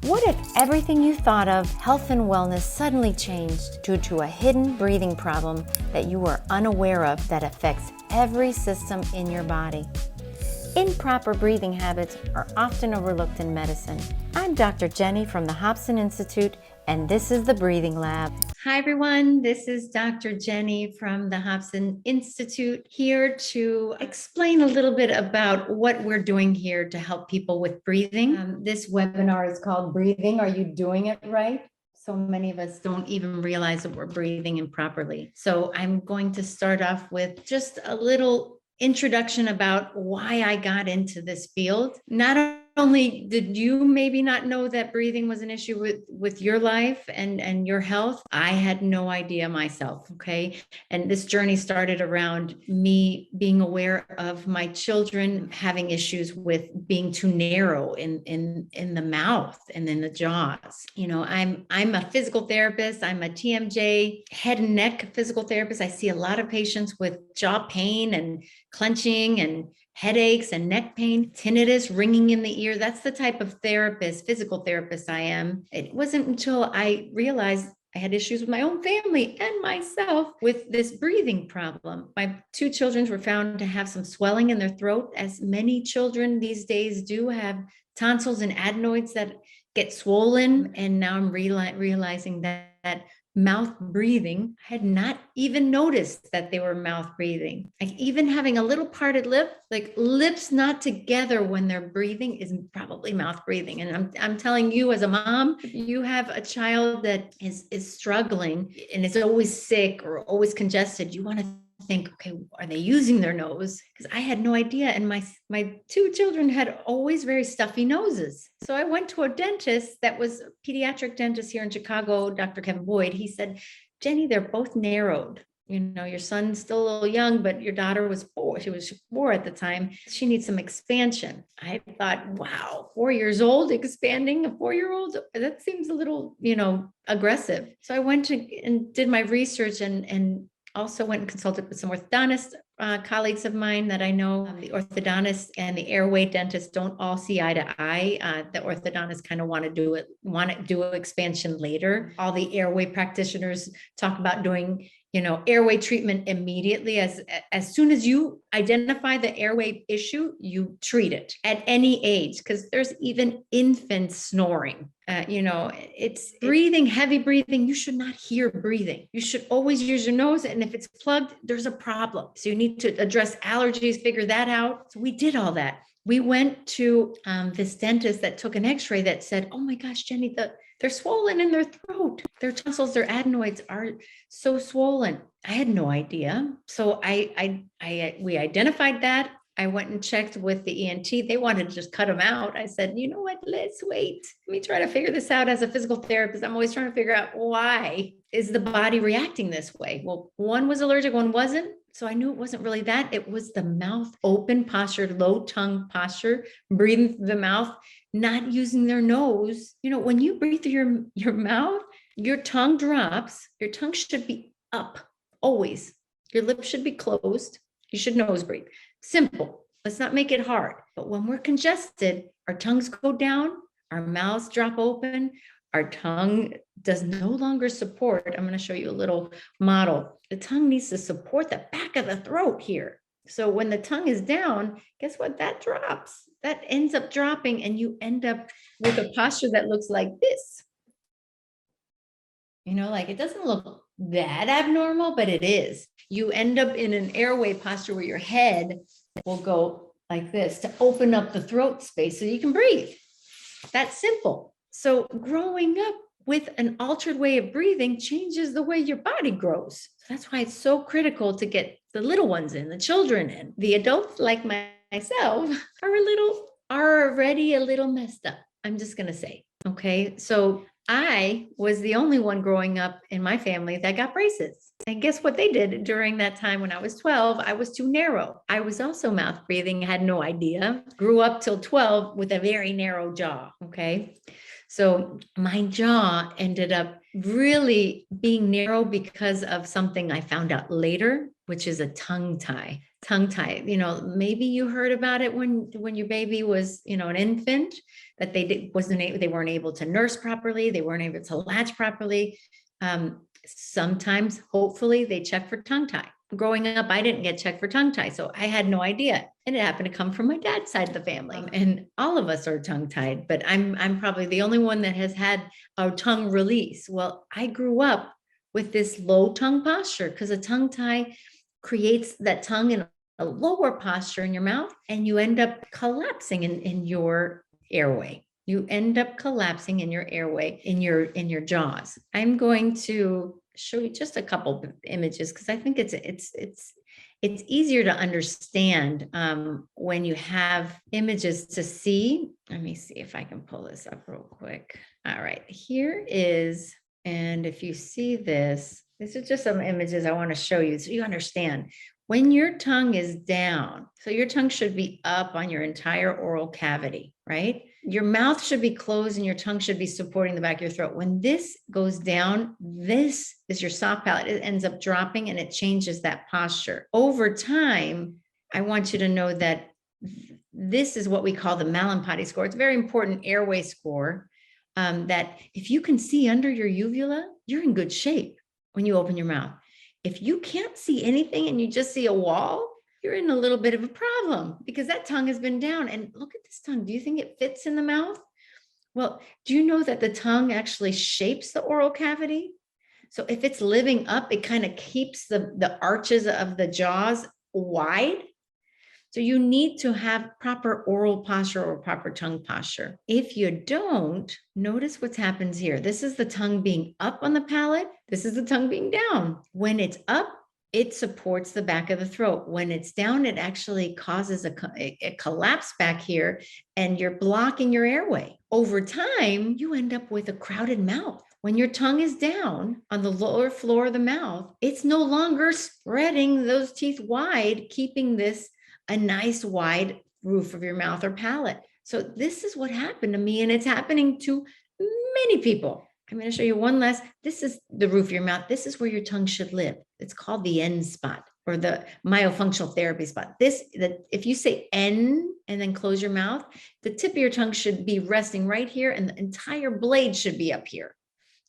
What if everything you thought of health and wellness suddenly changed due to a hidden breathing problem that you were unaware of that affects every system in your body? Improper breathing habits are often overlooked in medicine. I'm Dr. Jenny from the Hobson Institute, and this is the Breathing Lab. Hi, everyone. This is Dr. Jenny from the Hobson Institute, here to explain a little bit about what we're doing here to help people with breathing. This webinar is called Breathing. Are you doing it right? So many of us don't even realize that we're breathing improperly. So I'm going to start off with just a little introduction about why I got into this field. Not only did you maybe not know that breathing was an issue with your life and your health, I had no idea myself, okay? And this journey started around me being aware of my children having issues with being too narrow in the mouth and in the jaws. You know, I'm a physical therapist. I'm a TMJ, head and neck physical therapist. I see a lot of patients with jaw pain and clenching and headaches and neck pain, tinnitus, ringing in the ear. That's the type of therapist, physical therapist I am. It wasn't until I realized I had issues with my own family and myself with this breathing problem. My two children were found to have some swelling in their throat, as many children these days do have tonsils and adenoids that get swollen. And now I'm realizing that mouth breathing, I had not even noticed that they were mouth breathing. Like even having a little parted lip, like lips not together when they're breathing is probably mouth breathing. And I'm telling you, as a mom, you have a child that is struggling and is always sick or always congested, you want to think, okay, are they using their nose? Because I had no idea. And my two children had always very stuffy noses. So I went to a dentist that was a pediatric dentist here in Chicago, Dr. Kevin Boyd. He said, Jenny, they're both narrowed. You know, your son's still a little young, but your daughter was 4. She was 4 at the time. She needs some expansion. I thought, wow, 4 years old, expanding a 4-year-old? That seems a little, aggressive. So I went and did my research and also went and consulted with some orthodontist colleagues of mine that I know. The orthodontist and the airway dentist don't all see eye to eye. The orthodontists kind of want to do expansion later. All the airway practitioners talk about doing airway treatment immediately. As soon as you identify the airway issue, you treat it at any age, because there's even infants snoring. It's breathing, heavy breathing. You should not hear breathing. You should always use your nose. And if it's plugged, there's a problem. So you need to address allergies, figure that out. So we did all that. We went to this dentist that took an x-ray that said, oh my gosh, Jenny, they're swollen in their throat. Their tonsils, their adenoids are so swollen. I had no idea. So we identified that. I went and checked with the ENT. They wanted to just cut them out. I said, you know what? Let's wait. Let me try to figure this out. As a physical therapist, I'm always trying to figure out, why is the body reacting this way? Well, one was allergic, one wasn't. So I knew it wasn't really that. It was the mouth open posture, low tongue posture, breathing through the mouth, not using their nose. When you breathe through your mouth, your tongue drops. Your tongue should be up always. Your lips should be closed. You should nose breathe. Simple. Let's not make it hard. But when we're congested, our tongues go down, our mouths drop open, our tongue does no longer support. I'm going to show you a little model. The tongue needs to support the back of the throat here. So when the tongue is down, guess what? That drops. That ends up dropping, and you end up with a posture that looks like this. Like it doesn't look that abnormal, but it is. You end up in an airway posture where your head will go like this to open up the throat space so you can breathe. That's simple. So growing up with an altered way of breathing changes the way your body grows. That's why it's so critical to get the little ones in, the children in. The adults like myself are already a little messed up. I'm just going to say, okay? So I was the only one growing up in my family that got braces. And guess what they did during that time when I was 12? I was too narrow. I was also mouth breathing, had no idea. Grew up till 12 with a very narrow jaw, okay? So my jaw ended up really being narrow because of something I found out later. which is a tongue tie. Tongue tie, maybe you heard about it when your baby was, an infant, that they weren't able to nurse properly, they weren't able to latch properly. Sometimes, hopefully, they check for tongue tie. Growing up, I didn't get checked for tongue tie, so I had no idea. And it happened to come from my dad's side of the family. And all of us are tongue tied, but I'm probably the only one that has had a tongue release. Well, I grew up with this low tongue posture because a tongue tie creates that tongue in a lower posture in your mouth, and you end up collapsing in your airway. You end up collapsing in your airway, in your jaws. I'm going to show you just a couple of images because I think it's easier to understand when you have images to see. Let me see if I can pull this up real quick. All right, here is, and if you see this, these are just some images I want to show you so you understand. When your tongue is down, so your tongue should be up on your entire oral cavity, right? Your mouth should be closed and your tongue should be supporting the back of your throat. When this goes down, this is your soft palate. It ends up dropping and it changes that posture. Over time, I want you to know that this is what we call the Mallampati score. It's a very important airway score that if you can see under your uvula, you're in good shape when you open your mouth. If you can't see anything and you just see a wall, you're in a little bit of a problem because that tongue has been down. And look at this tongue. Do you think it fits in the mouth? Well, do you know that the tongue actually shapes the oral cavity? So if it's living up, it kind of keeps the arches of the jaws wide. So you need to have proper oral posture or proper tongue posture. If you don't, notice what happens here. This is the tongue being up on the palate. This is the tongue being down. When it's up, it supports the back of the throat. When it's down, it actually causes a collapse back here, and you're blocking your airway. Over time, you end up with a crowded mouth. When your tongue is down on the lower floor of the mouth, it's no longer spreading those teeth wide, keeping this a nice wide roof of your mouth or palate. So this is what happened to me, and it's happening to many people. I'm going to show you one last. This is the roof of your mouth. This is where your tongue should live. It's called the N spot, or the myofunctional therapy spot. If you say N and then close your mouth, the tip of your tongue should be resting right here, and the entire blade should be up here.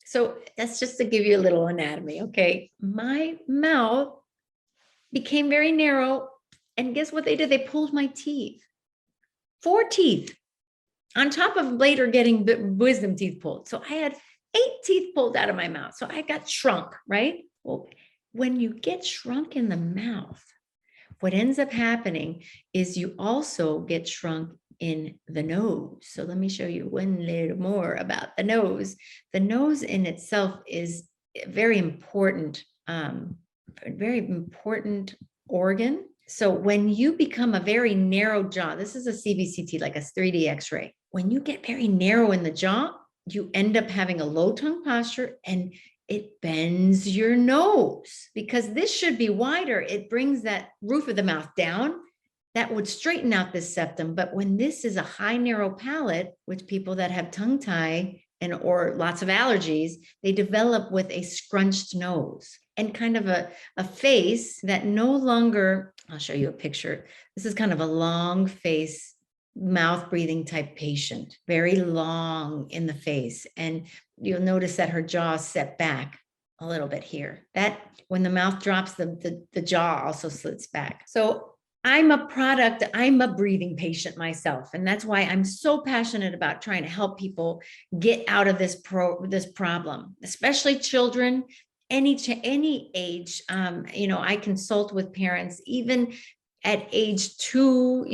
So that's just to give you a little anatomy. Okay. My mouth became very narrow. And guess what they did? They pulled my teeth. 4 teeth on top of later getting the wisdom teeth pulled. So I had 8 teeth pulled out of my mouth. So I got shrunk, right? Well, when you get shrunk in the mouth, what ends up happening is you also get shrunk in the nose. So let me show you one little more about the nose. The nose in itself is a very important organ. So when you become a very narrow jaw, this is a CBCT, like a 3D X-ray. When you get very narrow in the jaw, you end up having a low tongue posture, and it bends your nose because this should be wider. It brings that roof of the mouth down. That would straighten out this septum. But when this is a high narrow palate, which people that have tongue tie or lots of allergies, they develop with a scrunched nose and kind of a face that no longer, I'll show you a picture. This is kind of a long face, mouth breathing type patient, very long in the face. And you'll notice that her jaw set back a little bit here. That when the mouth drops, the jaw also slits back. So I'm a breathing patient myself. And that's why I'm so passionate about trying to help people get out of this problem, especially children, any age. I consult with parents, even at age 2,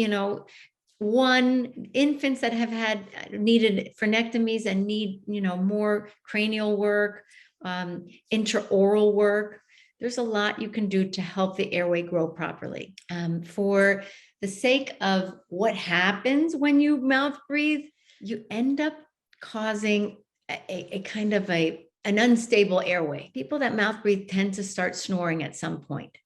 1, infants that have needed frenectomies and need, more cranial work, intraoral work. There's a lot you can do to help the airway grow properly. For the sake of what happens when you mouth breathe, you end up causing a kind of an unstable airway. People that mouth breathe tend to start snoring at some point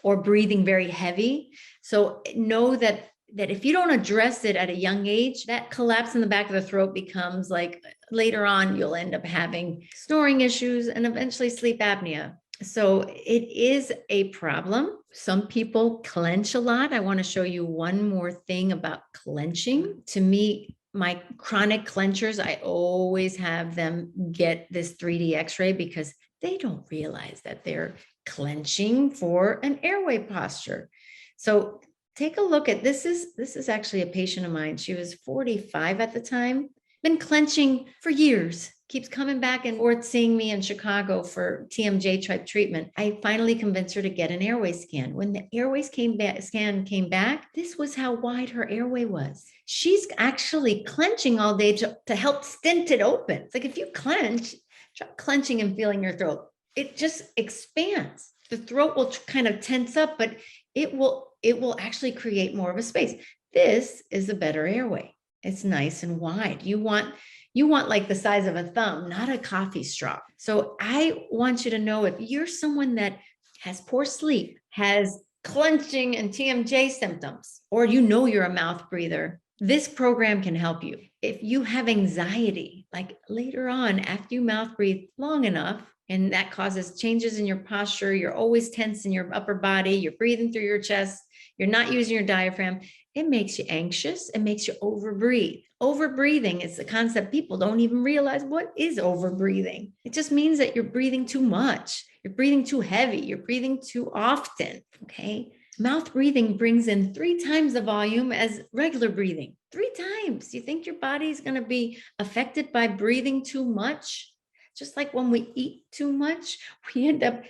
or breathing very heavy. So know that if you don't address it at a young age, that collapse in the back of the throat becomes like later on, you'll end up having snoring issues and eventually sleep apnea. So it is a problem. Some people clench a lot. I want to show you one more thing about clenching. To me, my chronic clenchers, I always have them get this 3D x-ray because they don't realize that they're clenching for an airway posture. So take a look at this. This is actually a patient of mine. She was 45 at the time, been clenching for years, keeps coming back and forth seeing me in Chicago for TMJ type treatment. I finally convinced her to get an airway scan. When the airway scan came back, this was how wide her airway was. She's actually clenching all day to help stint it open. It's like if you clench, try clenching and feeling your throat. It just expands. The throat will kind of tense up, but it will actually create more of a space. This is a better airway. It's nice and wide. You want like the size of a thumb, not a coffee straw. So I want you to know, if you're someone that has poor sleep, has clenching and TMJ symptoms, or you're a mouth breather, this program can help you. If you have anxiety, like later on, after you mouth breathe long enough, and that causes changes in your posture, you're always tense in your upper body, you're breathing through your chest, you're not using your diaphragm, it makes you anxious, it makes you overbreathe. Overbreathing is the concept people don't even realize. What is overbreathing? It just means that you're breathing too much, you're breathing too heavy, you're breathing too often, okay? Mouth breathing brings in 3 times the volume as regular breathing. 3 times. You think your body's going to be affected by breathing too much? Just like when we eat too much, we end up,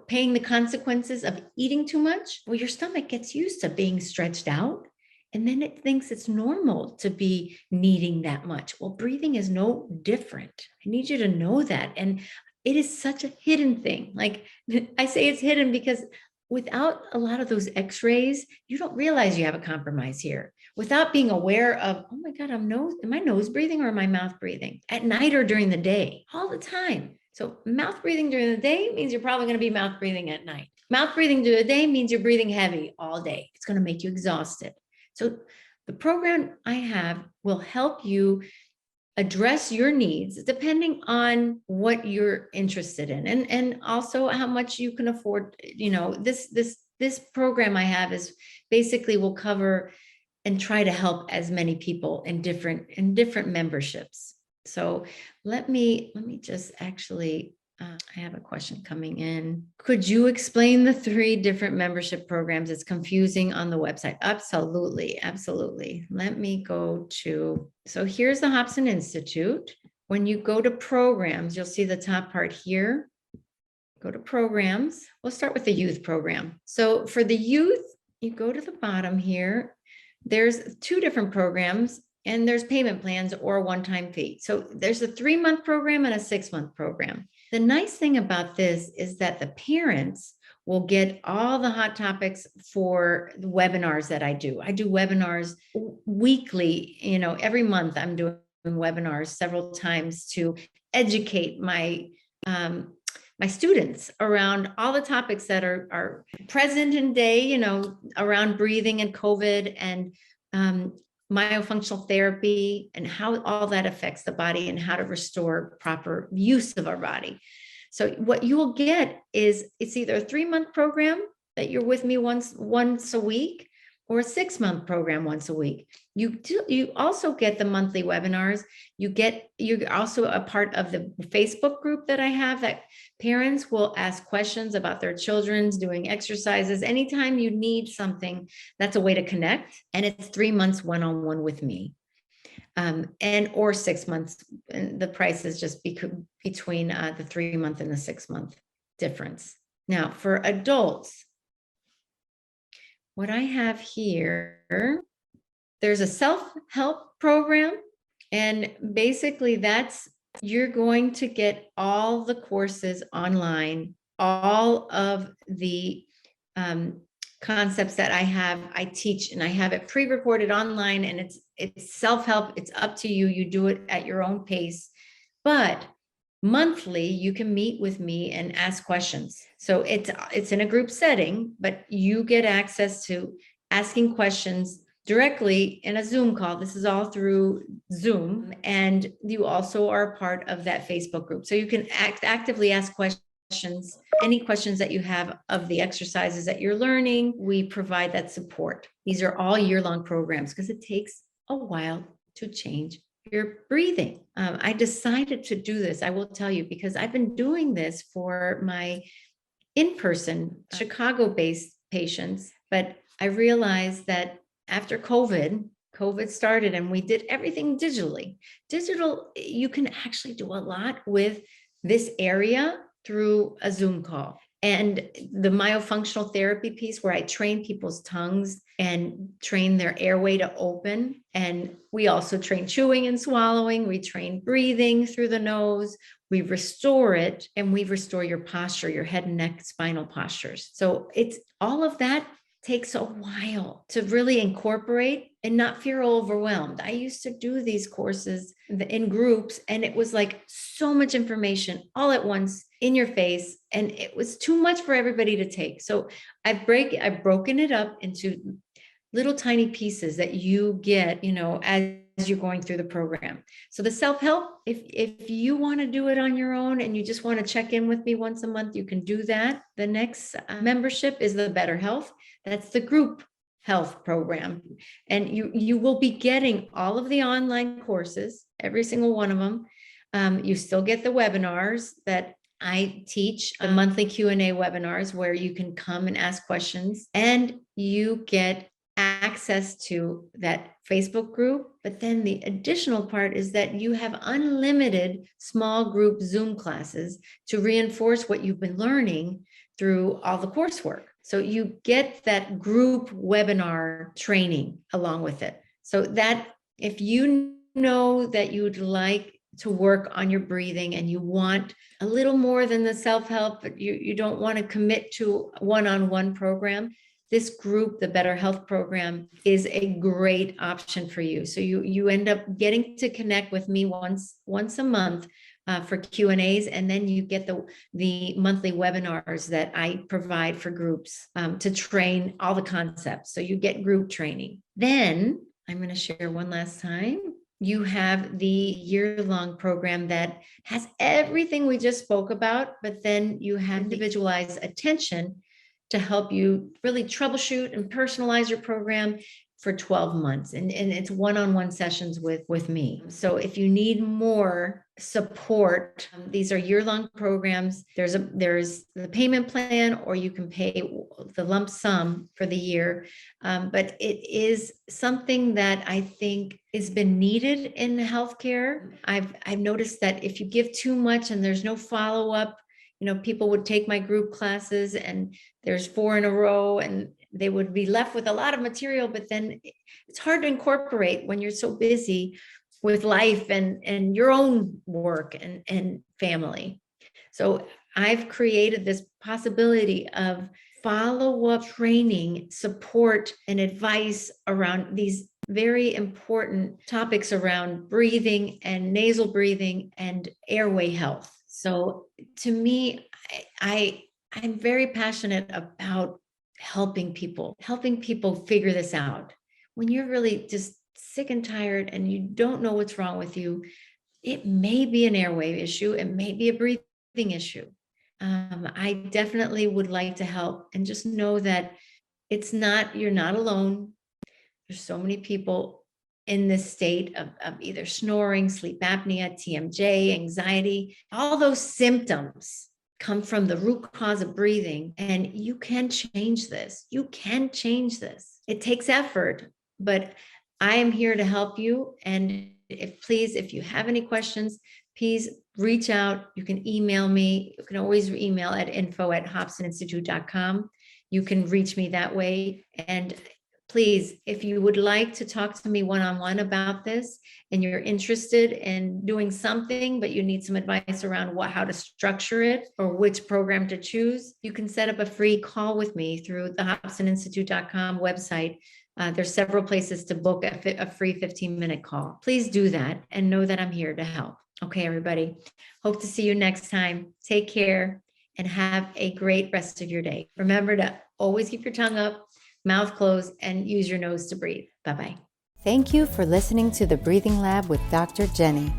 paying the consequences of eating too much. Well, your stomach gets used to being stretched out, and then it thinks it's normal to be needing that much. Well, breathing is no different. I need you to know that. And it is such a hidden thing. Like I say it's hidden because without a lot of those x-rays, you don't realize you have a compromise here. Without being aware of, oh my God, am I nose breathing or am I mouth breathing? At night or during the day, all the time. So mouth breathing during the day means you're probably going to be mouth breathing at night. Mouth breathing during the day means you're breathing heavy all day. It's going to make you exhausted. So the program I have will help you address your needs depending on what you're interested in, and also how much you can afford. This program I have is basically will cover and try to help as many people in different memberships. So let me just actually I have a question coming in. Could you explain the 3 different membership programs? It's confusing on the website. Absolutely. Let me go to, so here's the Hobson Institute. When you go to programs, you'll see the top part here. Go to programs. We'll start with the youth program. So for the youth, you go to the bottom here. There's 2 different programs, and there's payment plans or a one-time fee. So there's a 3-month program and a 6-month program. The nice thing about this is that the parents will get all the hot topics for the webinars that I do. I do webinars weekly, every month I'm doing webinars several times to educate my students around all the topics that are present in day, around breathing and COVID and myofunctional therapy and how all that affects the body and how to restore proper use of our body. So what you will get is it's either a 3-month program that you're with me once a week, or a 6-month program once a week. You also get the monthly webinars. You're also a part of the Facebook group that I have, that parents will ask questions about their children's doing exercises. Anytime you need something, that's a way to connect. And it's 3 months one-on-one with me. Or 6 months. And the price is just between the 3-month and the 6-month difference. Now for adults, what I have here, there's a self-help program, and basically you're going to get all the courses online, all of the concepts that I teach, and I have it pre-recorded online, and it's self-help. It's up to you. You do it at your own pace, but monthly you can meet with me and ask questions. So it's in a group setting, but you get access to asking questions directly in a Zoom call. This is all through Zoom, and you also are a part of that Facebook group. So you can actively ask questions questions, any questions that you have of the exercises that you're learning, we provide that support. These are all year-long programs because it takes a while to change your breathing. I decided to do this, I will tell you, because I've been doing this for my in-person Chicago-based patients, but I realized that after COVID started and we did everything digitally. Digital, you can actually do a lot with this area through a Zoom call. And the myofunctional therapy piece where I train people's tongues and train their airway to open. And we also train chewing and swallowing. We train breathing through the nose. We restore it, and we restore your posture, your head and neck spinal postures. So it's all of that takes a while to really incorporate and not feel overwhelmed. I used to do these courses in groups, and it was like so much information all at once in your face, and it was too much for everybody to take. So I've broken it up into little tiny pieces that you get, as you're going through the program. So the self-help, if you want to do it on your own and you just want to check in with me once a month, you can do that. The next membership is the Better Health. That's the group health program. And you will be getting all of the online courses, every single one of them. You still get the webinars that I teach, the monthly Q&A webinars where you can come and ask questions, and you get access to that Facebook group. But then the additional part is that you have unlimited small group Zoom classes to reinforce what you've been learning through all the coursework. So you get that group webinar training along with it. So that if you know that you'd like to work on your breathing and you want a little more than the self-help, but you don't want to commit to a one-on-one program, this group, the Better Health program, is a great option for you. So you end up getting to connect with me once a month for Q&As, and then you get the monthly webinars that I provide for groups to train all the concepts. So you get group training. Then I'm going to share one last time. You have the year-long program that has everything we just spoke about, but then you have individualized attention to help you really troubleshoot and personalize your program for 12 months. And it's one-on-one sessions with me. So if you need more support, these are year-long programs. There's the payment plan, or you can pay the lump sum for the year. But it is something that I think has been needed in healthcare. I've noticed that if you give too much and there's no follow-up, people would take my group classes and there's 4 in a row and they would be left with a lot of material, but then it's hard to incorporate when you're so busy with life and your own work and family. So I've created this possibility of follow-up training, support, and advice around these very important topics around breathing and nasal breathing and airway health. So to me, I'm very passionate about helping people figure this out. When you're really just sick and tired and you don't know what's wrong with you, it may be an airway issue, it may be a breathing issue. I definitely would like to help, and just know that you're not alone. There's so many people in this state of either snoring, sleep apnea, TMJ, anxiety. All those symptoms come from the root cause of breathing, and you can change this. You can change this. It takes effort, but I am here to help you. And if you have any questions, please reach out. You can email me. You can always email at info@hobsoninstitute.com. You can reach me that way. And please, if you would like to talk to me one-on-one about this and you're interested in doing something, but you need some advice around how to structure it or which program to choose, you can set up a free call with me through the hobsoninstitute.com website. There's several places to book a free 15-minute call. Please do that and know that I'm here to help. Okay, everybody. Hope to see you next time. Take care and have a great rest of your day. Remember to always keep your tongue up, mouth closed, and use your nose to breathe. Bye-bye. Thank you for listening to the Breathing Lab with Dr. Jenny.